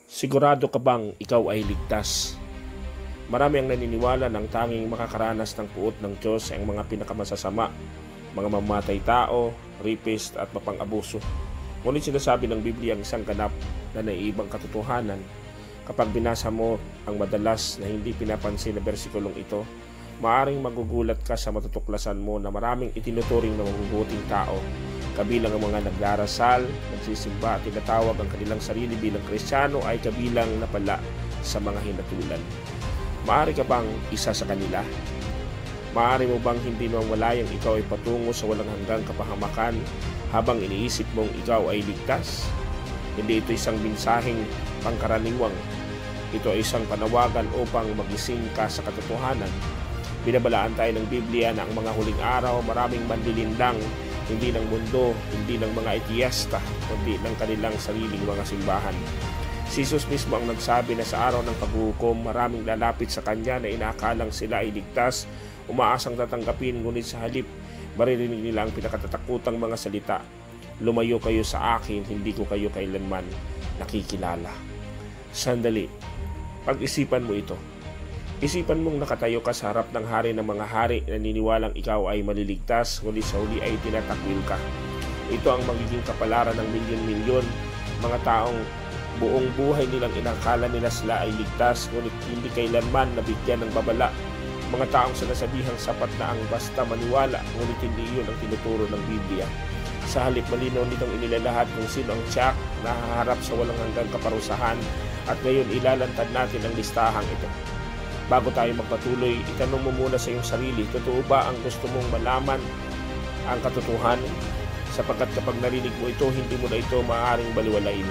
Sigurado ka bang ikaw ay ligtas? Marami ang naniniwala ng tanging makakaranas ng puot ng Diyos ay ang mga pinakamasasama, mga mamatay tao, rapist at mapang-abuso. Ngunit sinasabi ng Biblia ang isang ganap na naiibang katotohanan. Kapag binasa mo ang madalas na hindi pinapansin na bersikulong ito, maaring magugulat ka sa matutuklasan mo na maraming itinuturing na mabubuting tao, kabilang ang mga nagdarasal, nagsisimba at tinatawag ang kanilang sarili bilang Kristiyano ay kabilang na pala sa mga hinatulan. Maaari ka bang isa sa kanila? Maaari mo bang hindi mamalayang ikaw ay patungo sa walang hanggang kapahamakan habang iniisip mong ikaw ay ligtas? Hindi ito isang mensaheng pangkaraniwang. Ito ay isang panawagan upang magising ka sa katotohanan. Binabalaan tayo ng Biblia na ang mga huling araw maraming manlilindang, hindi ng mundo, hindi ng mga etiyesta, kundi ng kanilang sariling mga simbahan. Si Jesus mismo ang nagsabi na sa araw ng paghuhukom, maraming lalapit sa Kanya na inaakalang sila ay ligtas, umaasang tatanggapin, ngunit sa halip, maririnig nila ang pinakatatakutang mga salita. Lumayo kayo sa akin, hindi ko kayo kailanman nakikilala. Sandali, pag-isipan mo ito. Isipan mong nakatayo ka sa harap ng hari ng mga hari na naniniwalang ikaw ay maliligtas, ngunit sa huli ay tinatakwil ka. Ito ang magiging kapalaran ng milyon-milyon, mga taong buong buhay nilang inakala nila sila ay ligtas, ngunit hindi kailanman nabigyan ng babala. Mga taong sinasabihang sapat na ang basta maniwala, ngunit hindi iyon ang tinuturo ng Biblia. Sa halip, malinaw nitong inilalahat kung sino ang tiyak na haharap sa walang hanggang kaparusahan, at ngayon ilalantad natin ang listahang ito. Bago tayo magpatuloy, itanong mo muna sa iyong sarili, totoo ba ang gusto mong malaman ang katotohanan? Sapagkat kapag narinig mo ito, hindi mo na ito maaaring baliwalain.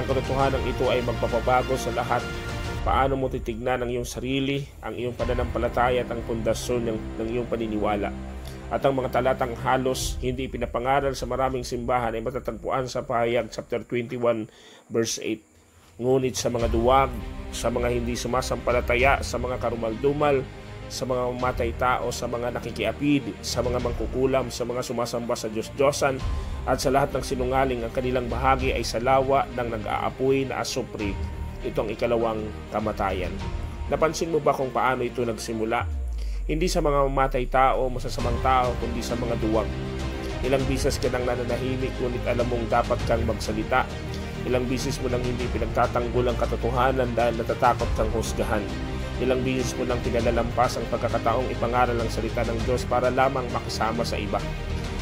Ang katotohanan ito ay magpapabago sa lahat. Paano mo titignan ang iyong sarili, ang iyong pananampalataya at ang pundasyon ng iyong paniniwala. At ang mga talatang halos hindi pinapangaral sa maraming simbahan ay matatagpuan sa Pahayag chapter 21 verse 8. Ngunit sa mga duwag, sa mga hindi sumasampalataya, sa mga karumaldumal, sa mga mamatay tao, sa mga nakikiapid, sa mga mangkukulam, sa mga sumasamba sa Diyos-Diyosan, at sa lahat ng sinungaling, ang kanilang bahagi ay sa lawa ng nag-aapoy na asupri. Ito ang ikalawang kamatayan. Napansin mo ba kung paano ito nagsimula? Hindi sa mga mamatay tao, masasamang tao, kundi sa mga duwag. Ilang bisis ka nang nananahimik, ngunit alam mong dapat kang magsalita. Ilang bisis mo nang hindi pinagtatanggol ang katotohanan dahil natatakot kang husgahan. Ilang bisis mo nang pinalalampas ang pagkakataong ipangaral ang salita ng Diyos para lamang makisama sa iba.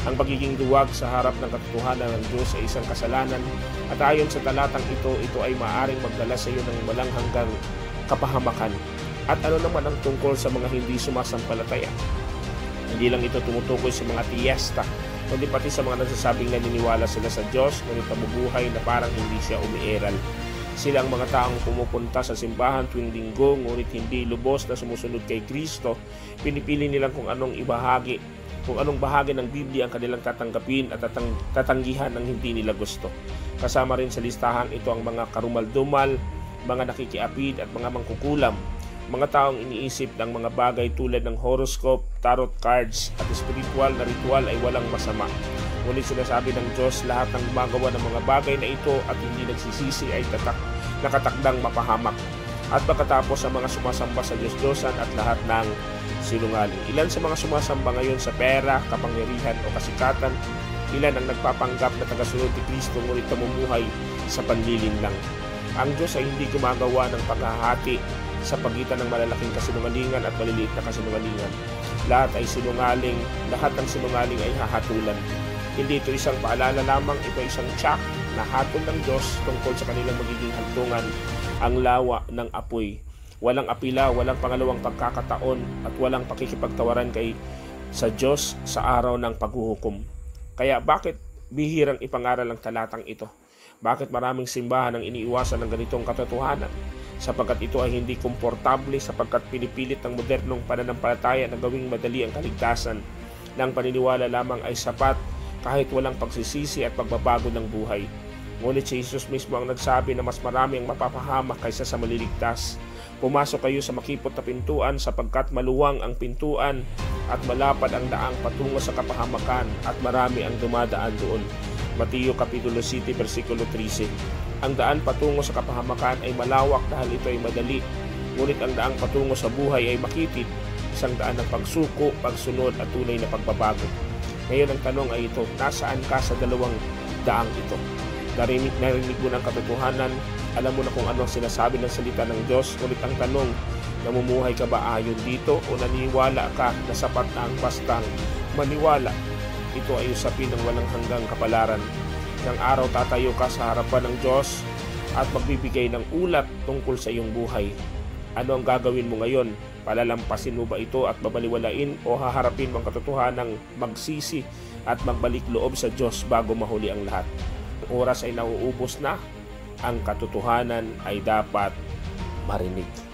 Ang pagiging duwag sa harap ng katotohanan ng Diyos ay isang kasalanan, at ayon sa talatang ito ay maaaring magdala sa iyo ng walang hanggang kapahamakan. At ano naman ang tungkol sa mga hindi sumasampalataya? Hindi lang ito tumutukoy sa mga tiyesta, kundi pati sa mga nagsasabing naniniwala sila sa Diyos, ngunit nabubuhay na parang hindi siya umiiral. Sila ang mga taong pumupunta sa simbahan tuwing linggo, ngunit hindi lubos na sumusunod kay Kristo. Pinipili nilang kung anong bahagi ng Biblia ang kanilang tatanggapin at tatanggihan ng hindi nila gusto. Kasama rin sa listahan ito ang mga karumaldumal, mga nakikiapid at mga mangkukulam. Mga taong iniisip ng mga bagay tulad ng horoscope, tarot cards at spiritual na ritual ay walang masama. Ngunit sinasabi ng Diyos, lahat ng gumagawa ng mga bagay na ito at hindi nagsisisi ay nakatakdang mapahamak. At pagkatapos ang mga sumasamba sa Diyos-Diyosan at lahat ng sinungaling. Ilan sa mga sumasamba ngayon sa pera, kapangyarihan o kasikatan, ilan ang nagpapanggap na tagasunod ni Kristo ngunit namumuhay sa panlilin lang. Ang Diyos ay hindi gumagawa ng paghahati sa pagitan ng malalaking kasinungalingan at maliliit na kasinungalingan. Lahat ay sinungaling, lahat ng sinungaling ay hahatulan. Hindi ito isang paalala lamang, ito isang tiyak na hatol ng Diyos tungkol sa kanilang magiging hantungan, ang lawa ng apoy. Walang apila, walang pangalawang pagkakataon at walang pakikipagtawaran sa Diyos sa araw ng paghuhukom. Kaya bakit bihirang ipangaral ang talatang ito? Bakit maraming simbahan ang iniiwasan ng ganitong katotohanan? Sapagkat ito ay hindi komportable, sapagkat pinipilit ng modernong pananampalataya na gawing madali ang kaligtasan. Ng paniniwala lamang ay sapat kahit walang pagsisisi at pagbabago ng buhay. Ngunit si Jesus mismo ang nagsabi na mas marami ang mapapahamak kaysa sa maliligtas. Pumasok kayo sa makipot na pintuan sapagkat maluwang ang pintuan at malapad ang daang patungo sa kapahamakan at marami ang dumadaan doon. Mateo Kapitulo 7, versikulo 13. Ang daan patungo sa kapahamakan ay malawak dahil ito ay madali. Ngunit ang daang patungo sa buhay ay makitid, isang daan ng pagsuko, pagsunod at tunay na pagbabago. Ngayon ang tanong ay ito, nasaan ka sa dalawang daang ito? Narinig mo ng katotohanan, alam mo na kung ano sinasabi ng salita ng Diyos, ngunit ang tanong, namumuhay ka ba ayon dito o naniniwala ka na sapat na ang bastang maniwala? Ito ay usapin ng walang hanggang kapalaran. Ng araw tatayo ka sa harapan ng Diyos at magbibigay ng ulat tungkol sa iyong buhay. Ano ang gagawin mo ngayon? Palalampasin mo ba ito at babaliwalain o haharapin mo ang katotohanang magsisi at magbalik loob sa Diyos bago mahuli ang lahat? Ang oras ay nauubos na, ang katotohanan ay dapat marinig.